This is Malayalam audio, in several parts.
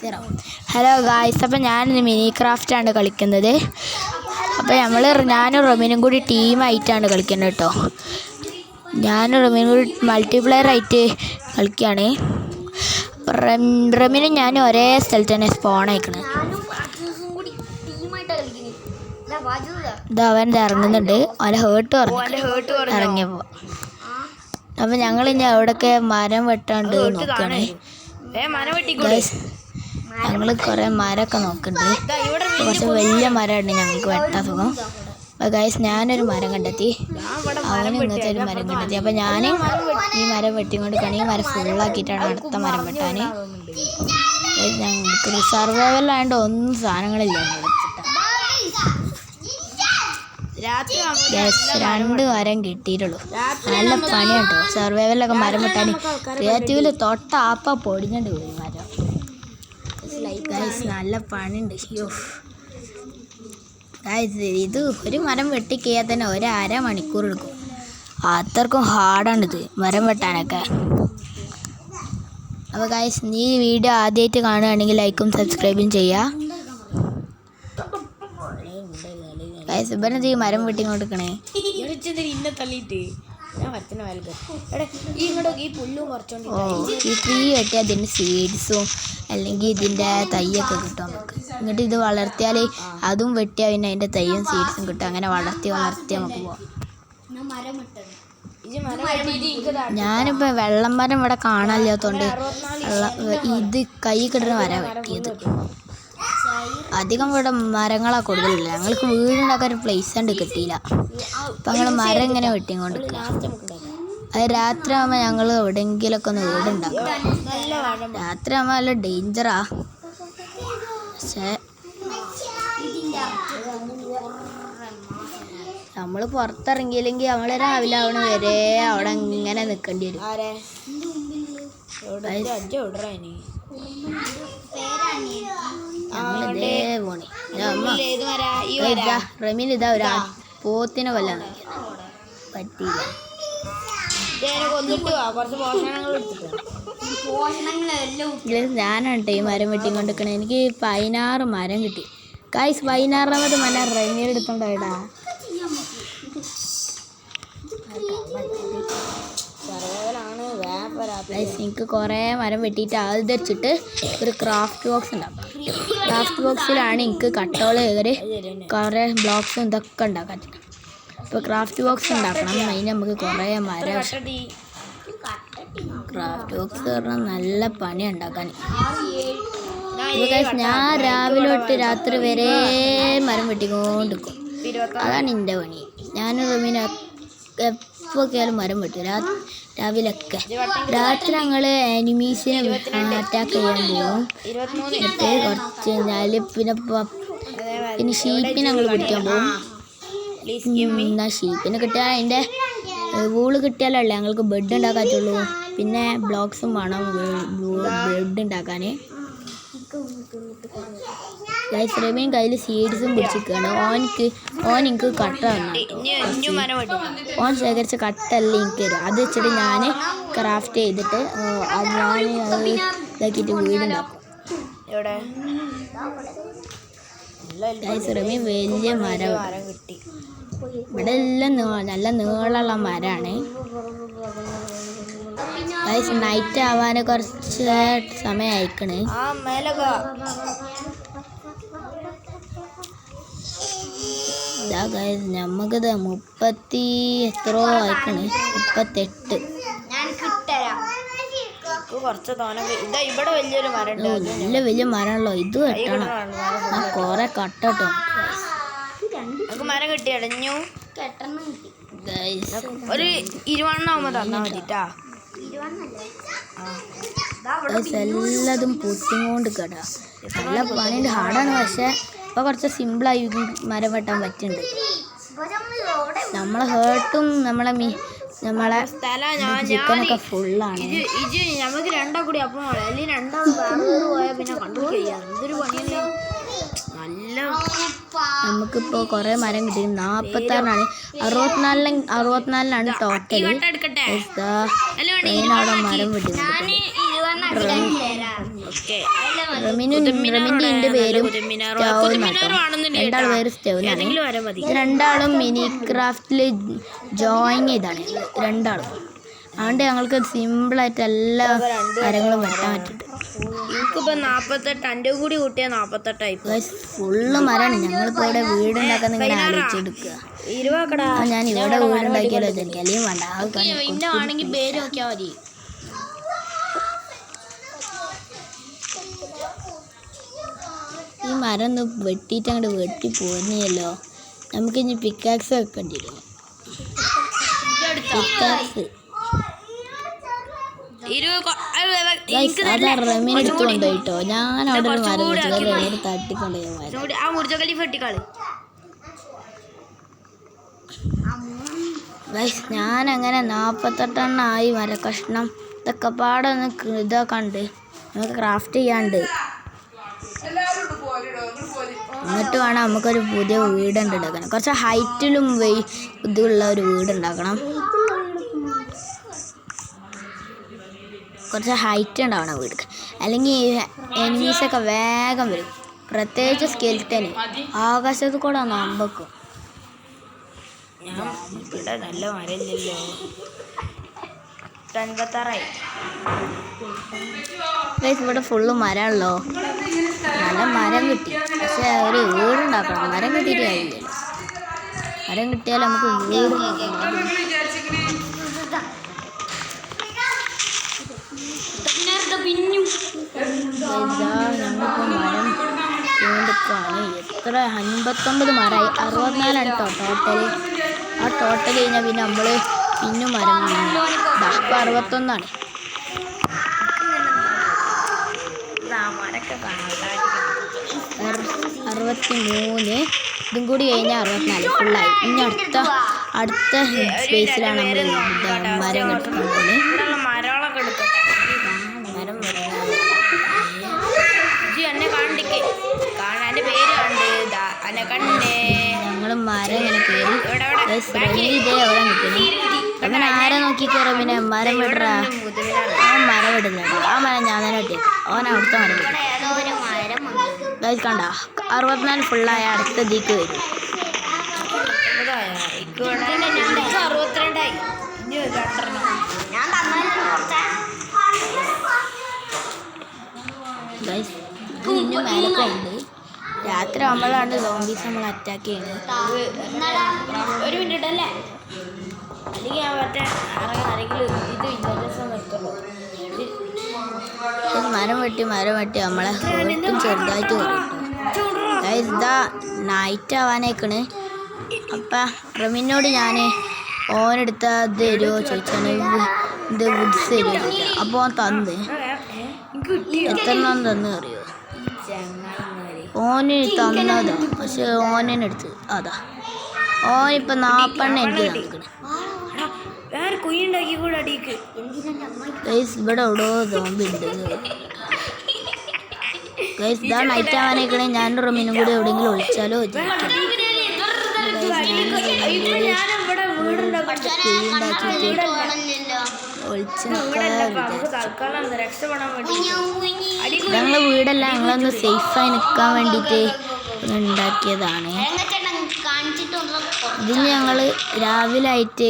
ഹലോ ഗായ്സ്, അപ്പോൾ ഞാനിന്ന് മിനി ക്രാഫ്റ്റാണ് കളിക്കുന്നത്. അപ്പോൾ ഞാനും റമീനും കൂടി ടീമായിട്ടാണ് കളിക്കുന്നത് കേട്ടോ. ഞാനും റമീനും കൂടി മൾട്ടിപ്ലെയർ ആയിട്ട് കളിക്കുകയാണ്. റമീനും ഞാനും ഒരേ സ്ഥലത്ത് തന്നെ സ്പോൺ ആയിക്കണേ. ഇത് അവൻ ഇറങ്ങുന്നുണ്ട്, അവൻ്റെ ഹേർട്ട് ഇറങ്ങിയപ്പോൾ. അപ്പം ഞങ്ങൾ ഇനി എവിടെയൊക്കെ മരം വെട്ടാണ്ട് നോക്കുകയാണ്. ഞങ്ങൾ കുറേ മരമൊക്കെ നോക്കുന്നുണ്ട്. കുറച്ച് വലിയ മരമുണ്ട് ഞങ്ങൾക്ക് വെട്ടാൻ സുഖം. അപ്പോൾ ഗൈസ് ഞാനൊരു മരം കണ്ടെത്തി, അവനും ഇങ്ങനത്തെ ഒരു മരം കണ്ടെത്തി. അപ്പോൾ ഞാൻ ഈ മരം വെട്ടിക്കൊണ്ടിരിക്കുകയാണ്. ഈ മരം ഫുള്ളാക്കിയിട്ടാണ് അടുത്ത മരം വെട്ടാൻ. ഞങ്ങൾക്ക് സർവൈവലായതുകൊണ്ട് ഒന്നും സാധനങ്ങളില്ല. രണ്ട് മരം കിട്ടിയിട്ടുള്ളൂ. നല്ല പണിയാണ് കേട്ടോ സർവൈവലൊക്കെ മരം വെട്ടാൻ. ക്രിയേറ്റീവിൽ തൊട്ട ആപ്പ പൊടിഞ്ഞിട്ട് പോയി മരം. ഗൈസ് നല്ല പണിയുണ്ട്. ഗൈസ് ഇത് ഒരു മരം വെട്ടിക്കഴിയാൽ തന്നെ അരമണിക്കൂർ എടുക്കും. അത്രക്കും ഹാർഡാണിത് മരം വെട്ടാനൊക്കെ. അപ്പോൾ ഗൈസ് ഈ വീഡിയോ ആദ്യമായിട്ട് കാണുകയാണെങ്കിൽ ലൈക്കും സബ്സ്ക്രൈബും ചെയ്യുക. ഗൈസ് ഇവനെന്ത് ഈ മരം വെട്ടി കൊടുക്കണേ? ഈ ട്രീ വെട്ടിയാൽ അതിൻ്റെ സീഡ്സും അല്ലെങ്കിൽ ഇതിൻ്റെ തൈയൊക്കെ കിട്ടും നമുക്ക്. എന്നിട്ട് ഇത് വളർത്തിയാൽ അതും വെട്ടിയാൽ പിന്നെ അതിൻ്റെ തൈയും സീഡ്സും കിട്ടും. അങ്ങനെ വളർത്തി നമുക്ക് പോവാം. ഞാനിപ്പോൾ വെള്ളം മരം ഇവിടെ കാണാനില്ലാത്തതുകൊണ്ട് ഇത് കൈ കിട്ടുന്ന മരം വെട്ടിയത്. അധികം ഇവിടെ മരങ്ങളാണ് കൂടുതലില്ല. ഞങ്ങൾക്ക് വീടുണ്ടാക്കാൻ ഒരു പ്ലേസ് ഉണ്ട്, കിട്ടിയില്ല. അപ്പം ഞങ്ങൾ മരം ഇങ്ങനെ വെട്ടിക്കൊണ്ട് അത് രാത്രി ആകുമ്പോൾ ഞങ്ങൾ എവിടെയെങ്കിലൊക്കെ ഒന്ന് വീടുണ്ടാക്കും. രാത്രി ആകുമ്പോൾ നല്ല ഡേഞ്ചറാ. പക്ഷേ നമ്മൾ പുറത്തിറങ്ങിയില്ലെങ്കിൽ നമ്മൾ രാവിലെ ആവണ വരെ അവിടെ ഇങ്ങനെ നിൽക്കേണ്ടി വരും. ഞങ്ങളിതേ പോണി റമീൻ ഇതാ ഒരു പോത്തിനെ കൊല്ലാൻ പറ്റിയില്ല. ഞാനാണ് കേട്ടോ ഈ മരം വെട്ടിക്കൊണ്ടിരിക്കണേ. എനിക്ക് 16 മരം കിട്ടി. ഗൈസ് 16ാമത് മരം റമീൻ എടുത്തോണ്ടായിടാ. എനിക്ക് കുറേ മരം വെട്ടിയിട്ട് അത് ധരിച്ചിട്ട് ഒരു ക്രാഫ്റ്റ് ബോക്സ് ഉണ്ടാക്കാം. ക്രാഫ്റ്റ് ബോക്സിലാണ് എനിക്ക് കട്ടോള് കയറി കുറേ ബ്ലോക്സും ഇതൊക്കെ ഉണ്ടാക്കാൻ. ഇപ്പോൾ ക്രാഫ്റ്റ് ബോക്സ് ഉണ്ടാക്കണം. അതിന് നമുക്ക് കുറേ മരം. ക്രാഫ്റ്റ് ബോക്സ് പറഞ്ഞാൽ നല്ല പണി ഉണ്ടാക്കാൻ. ഞാൻ രാവിലെ തൊട്ട് രാത്രി വരെ മരം വെട്ടിക്കൊണ്ടിരിക്കും. അതാണ് എൻ്റെ പണി. ഞാനും റമീന എപ്പോഴൊക്കെയാലും മരം വെട്ടും. രാവിലൊക്കെ. രാത്രി ഞങ്ങൾ എനിമീസിനെ അറ്റാക്ക് ചെയ്യാൻ പോകും. എന്നിട്ട് കുറച്ച് കഴിഞ്ഞാൽ പിന്നെ ഷീപ്പിനെ ഞങ്ങൾ പിടിക്കാൻ പോകും. എന്നാൽ ഷീപ്പിനെ കിട്ടിയാൽ അതിൻ്റെ വൂള് കിട്ടിയാലല്ലേ ഞങ്ങൾക്ക് ബെഡ് ഉണ്ടാക്കാൻ പറ്റുള്ളൂ. പിന്നെ ബ്ലോക്സും വേണം ബെഡ് ഉണ്ടാക്കാൻ. ഗൈസ് റമീൻ കയ്യിൽ സീഡ്സും പിടിച്ചിരിക്കുകയാണ്. ഓൻ എനിക്ക് കട്ട തന്നു. ഓൻ ശേഖരിച്ച കട്ടല്ല എനിക്ക് തരും. അത് വെച്ചിട്ട് ഞാൻ ക്രാഫ്റ്റ് ചെയ്തിട്ട് ഞാൻ ഇതാക്കിയിട്ട് വീടുണ്ടാക്കും. ഗൈസ് റമീൻ വലിയ മരം കിട്ടി. ഇവിടെ എല്ലാം നല്ല നീളമുള്ള മരമാണ്. ഗൈസ് നൈറ്റ് ആവാൻ കുറച്ച് സമയം അയക്കണ്. നമുക്കിത് 30 എത്രയോ അയക്കണ്. 38. നല്ല വലിയ മരമാണല്ലോ. ഇത് വെട്ടണം. കുറെ കട്ട കേട്ടോ. മരം കിട്ടി അടഞ്ഞു. ഒരു 20 ആവുമ്പോ തന്നാ മതിട്ടാ. എല്ലാതും പൊട്ടിക്കൊണ്ട് കേട്ടാ. നല്ല പണിയുണ്ട്, ഹാർഡാണ്. പക്ഷെ ഇപ്പോൾ കുറച്ച് സിമ്പിളായി മരം വെട്ടാൻ പറ്റുന്നുണ്ട്. നമ്മളെ ഹേർട്ടും നമ്മളെ ചിക്കനൊക്കെ ഫുള്ളാണ്. നമുക്ക് രണ്ടാ കൂടി അപ്പം അല്ലെങ്കിൽ രണ്ടാൾ പോയാൽ പിന്നെ കണ്ടുപിടിക്കുക. എന്തൊരു പണിയല്ലേ. നല്ല നമുക്കിപ്പോൾ കുറേ മരം കിട്ടി. 46ആണ്. 64 ടോട്ടൽ. അവിടെ മരം വെട്ടി. റമിൻ്റെ എൻ്റെ പേരും സ്റ്റവ് എന്നാട്ടോ. രണ്ടാൾ പേര് സ്റ്റവ് എന്നാണ്. ഇത് രണ്ടാളും മിനി ക്രാഫ്റ്റിൽ ജോയിൻ ചെയ്താണ് രണ്ടാളും. അതുകൊണ്ട് ഞങ്ങൾക്ക് സിമ്പിളായിട്ട് എല്ലാ കാര്യങ്ങളും വെട്ടാൻ പറ്റുന്നുണ്ട്. എനിക്കിപ്പോൾ 48, എൻ്റെ കൂടി കൂട്ടിയാൽ 48 ഫുള്ള് മരമാണ്. ഞങ്ങളിപ്പോൾ ഇവിടെ വീടുണ്ടാക്കാൻ ഇങ്ങനെ ആലോചിച്ചെടുക്കുക. ഞാൻ ഇവിടെ വീടുണ്ടാക്കിയാലോ എനിക്ക് അല്ലെങ്കിൽ വേണ്ട ആണെങ്കിൽ പേര് നോക്കിയാൽ മതി. ഈ മരം ഒന്ന് വെട്ടിയിട്ട് അങ്ങോട്ട് വെട്ടി പോരുന്നല്ലോ. നമുക്കിനി പിക്കാക്സ് വെക്കേണ്ടി വരും. പിക്കാക്സ് അതാ റമീൻ എടുത്തുകൊണ്ട് കേട്ടോ. ഞാൻ അവിടെ ഒരു മരം വെച്ചത് റമീൻ തട്ടിക്കൊണ്ടുപോയി. ഞാൻ അങ്ങനെ 48 ആയി മരക്കഷ്ണം. ഇതൊക്കെ പാടെ ഒന്ന് ഇതാക്കാണ്ട് നമുക്ക് ക്രാഫ്റ്റ് ചെയ്യാണ്ട്. എന്നിട്ട് വേണം നമുക്കൊരു പുതിയ വീടുണ്ട് ഉണ്ടാക്കണം. കുറച്ച് ഹൈറ്റിലും ഇതുള്ള ഒരു വീടുണ്ടാക്കണം. കുറച്ച് ഹൈറ്റ് ഉണ്ടാവണം വീട്, അല്ലെങ്കിൽ എനിമീസൊക്കെ വേഗം വരും. പ്രത്യേകിച്ച് സ്കെൽറ്റന് ആകാശത്ത് കൂടെ നമ്പക്കും. ഇവിടെ നല്ല മരമില്ലല്ലോ. 56 ഇവിടെ ഫുള്ള് മരമല്ലോ. നല്ല മരം കിട്ടി. പക്ഷെ ഒരു വീടുണ്ടാക്കണം. മരം കിട്ടിയിട്ട് കാര്യമില്ലല്ലോ. മരം കിട്ടിയാൽ നമുക്ക് വീട് ഞങ്ങൾക്ക് മരം എടുക്കുകയാണ്. എത്ര 59 മരമായി. 64 കേട്ടോ ടോട്ടല്. ആ ടോട്ടൽ കഴിഞ്ഞാൽ പിന്നെ നമ്മൾ പിന്നും മരം ഇപ്പം 61. 63. ഇതും കൂടി കഴിഞ്ഞാൽ 64 ഫുള്ളായി. ഇനി അടുത്ത സ്പേസിലാണ് നമ്മൾ മരം കെട്ടുന്നത്. ഞങ്ങൾ മരം ഇങ്ങനെ കയറി ഇതേ എവിടെ നിൽക്കുന്നു. അവൻ ആരെ നോക്കിക്കയറും. പിന്നെ മരം വിടറ. അവൻ മരം വിടുന്നുണ്ട്. ആ മരം ഞാൻ തന്നെ വെട്ടിയേക്കും. അവൻ അവിടുത്തെ മരം വിടും. കണ്ട 64 ഫുള്ളായ അടുത്ത ഇതിക്ക് വരും. ഇന്നും മേലൊക്കെ ഉണ്ട്. രാത്രി ആകുമ്പോഴാണ് സോംബീസ് നമ്മൾ അറ്റാക്ക് ചെയ്യുന്നത്. ഒരു മിനിറ്റ് അല്ലേ, അല്ലെങ്കിൽ ഞാൻ മറ്റേ ആരെങ്കിലും ഇത് നിർത്തുള്ളൂ. മരം വെട്ടി നമ്മളെ ഒട്ടും ചെറുതായിട്ട് കുറയും. ഇതാ നൈറ്റ് ആവാനേക്കണ്. അപ്പം റമീനോട് ഞാൻ ഓനെടുത്ത ഇത് തരുമോ ചോദിച്ചാണ്. ഇത് വുഡ്സ് തരുമോ ചോദിച്ചാൽ. അപ്പോൾ ഓൻ തന്ന്. എത്രണ്ണം തന്ന് അറിയോ? ഓന് തന്നതാ. പക്ഷെ ഓനെടുത്ത് അതാ. ഓനിപ്പോൾ 40 എനിക്ക് തന്നിക്കണ്. ഇവിടെ എവിടോ സോംബി ഉണ്ട്. ഇതാ നൈറ്റ് ആവാനേക്കണേ. ഞാനും റമീനും കൂടി എവിടെയെങ്കിലും ഒളിച്ചാലോ ഞങ്ങളെ വീടല്ല ഞങ്ങളൊന്ന് സേഫായി നിൽക്കാൻ വേണ്ടിയിട്ട് ഉണ്ടാക്കിയതാണ്. ഇതിന് ഞങ്ങൾ രാവിലെ ആയിട്ട്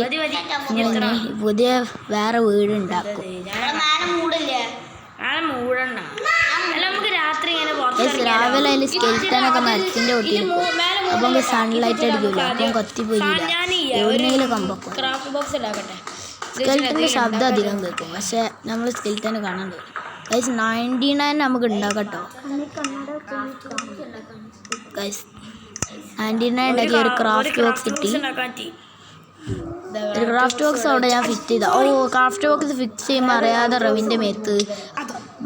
പുതിയ വേറെ വീടുണ്ടാക്കും. രാവിലെ അതിൽ സ്കെൽറ്റനൊക്കെ മരത്തിൻ്റെ ഒട്ടിയിരിക്കും. അപ്പം നമുക്ക് സൺലൈറ്റ് അടിക്കില്ല. അപ്പം കത്തിപ്പോയില്ല. എവിടെയെങ്കിലും കമ്പക്കും. സ്കെൽറ്റൻ്റെ ശബ്ദം അധികം കേൾക്കും. പക്ഷെ നമ്മൾ സ്കെൽറ്റനെ കാണാണ്ട്. 99 നമുക്ക് ഉണ്ടാക്കട്ടോ. 99 ഉണ്ടാക്കി ഒരു ക്രാഫ്റ്റ് ബോക്സ് കിട്ടി. ഒരു ക്രാഫ്റ്റ് ബോക്സ് അവിടെ ഞാൻ ഫിറ്റ് ചെയ്ത. ക്രാഫ്റ്റ് ബോക്സ് ഫിക്സ് ചെയ്യുമ്പോൾ അറിയാതെ റവിൻ്റെ മേത്ത്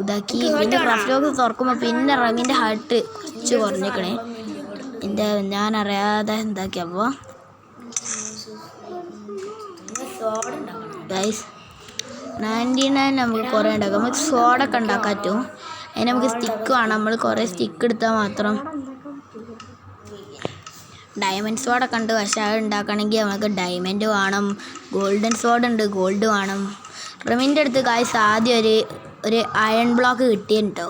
ഇതാക്കി. പിന്നെ ക്രാഫ്റ്റ് ബോക്സ് തുറക്കുമ്പോൾ പിന്നെ റവിൻ്റെ ഹാർട്ട് കുറച്ച് കുറഞ്ഞേക്കണേ. ഞാൻ അറിയാതെ എന്താക്കിയപ്പോൾ ഗൈസ് 99 നമുക്ക് കുറേ ഉണ്ടാക്കാം. നമുക്ക് സോഡൊക്കെ ഉണ്ടാക്കാൻ പറ്റും. അതിന് നമുക്ക് സ്റ്റിക്ക് വേണം. നമ്മൾ കുറേ സ്റ്റിക്ക് എടുത്താൽ മാത്രം. ഡയമണ്ട് സോഡൊക്കെ ഉണ്ട്. പക്ഷെ അത് ഉണ്ടാക്കണമെങ്കിൽ നമുക്ക് ഡയമണ്ട് വേണം. ഗോൾഡൻ സോഡ് ഉണ്ട്, ഗോൾഡ് വേണം. റമീൻ്റെ അടുത്ത് ഗൈസ് ആദ്യം ഒരു ഒരു അയൺ ബ്ലോക്ക് കിട്ടിയിട്ടുണ്ടോ,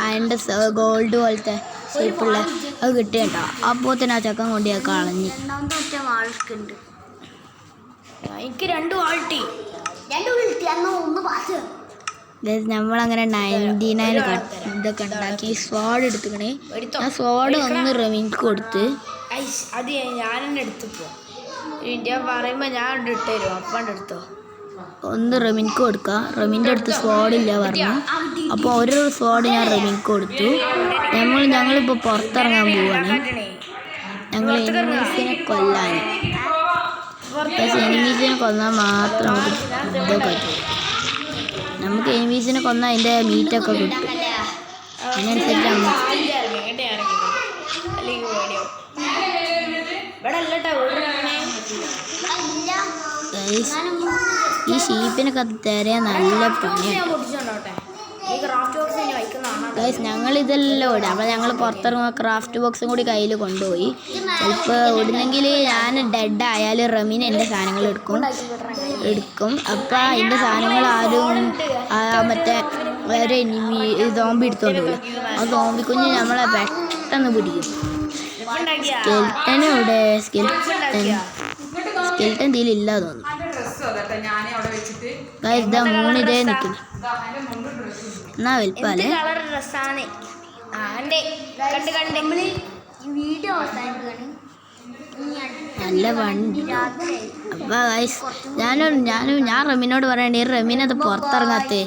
അയണിൻ്റെ ഗോൾഡ് പോലത്തെ ഷേപ്പുള്ള അത് കിട്ടിയിട്ടുണ്ടോ. അപ്പോൾ തന്നെ ആ ചക്കൻ കൊണ്ട് ഞാൻ കളഞ്ഞ്. എനിക്ക് 2 വാൾട്ടി നമ്മളങ്ങനെ 99 ഇതൊക്കെ ഉണ്ടാക്കി സ്വാഡ് എടുത്തുക്കണേ. ആ സ്വാഡ് ഒന്ന് റമീൻക്ക് കൊടുത്ത് അത് ഞാൻ തന്നെ എടുത്തിപ്പോ ഇന്ത്യ പറയുമ്പോ ഞാൻ ഇട്ടുതരും. അപ്പാണ്ട് എടുത്തോ. ഒന്ന് റമീൻക്ക് കൊടുക്കുക. റമീൻ്റെ അടുത്ത് സ്വാഡില്ല പറഞ്ഞു. അപ്പോൾ ഒരു സ്വാഡ് ഞാൻ റമീൻക്ക് കൊടുത്തു. ഞങ്ങളിപ്പോൾ പുറത്തിറങ്ങാൻ പോവുകയാണ്. ഞങ്ങൾ എനിമീസിനെ കൊല്ലാൻ. പക്ഷേ എനിമീസിനെ കൊന്നാൽ മാത്രം ഇതൊക്കെ പറ്റും. നമുക്ക് എനിമീസിനെ കൊന്നാൽ അതിൻ്റെ മീറ്റൊക്കെ കിട്ടും. അതിനനുസരിച്ച് ഈ ഷീപ്പിനൊക്കെ തരാൻ നല്ല പണിയാണ് ഗൈസ്. ഞങ്ങളിതെല്ലാം ഓടും. അപ്പോൾ ഞങ്ങൾ പുറത്തിറങ്ങുമ്പോൾ ക്രാഫ്റ്റ് ബോക്സും കൂടി കയ്യിൽ കൊണ്ടുപോയി. ചിലപ്പോൾ ഓടുന്നെങ്കിൽ ഞാൻ ഡെഡ് ആയാലും റമീൻ എൻ്റെ സാധനങ്ങൾ എടുക്കും. അപ്പോൾ അതിൻ്റെ സാധനങ്ങൾ ആരും മറ്റേ വേറെ സോംബി എടുത്തോണ്ട് പോകും. ആ സോംബി കുഞ്ഞ് നമ്മളെ പെട്ടെന്ന് പിടിക്കും. സ്കെൽട്ടനും സ്കെൽട്ടൻ ഇതിലില്ല തോന്നുന്നു. ഇതാ 3 ഇതേ നിൽക്കുന്നു. എന്നാ വലിപ്പല്ലേ നല്ല വണ്ടി. അപ്പോൾ ഞാൻ റമീനോട് പറയണ്ടേ, റമീനത് പുറത്തിറങ്ങാത്തേ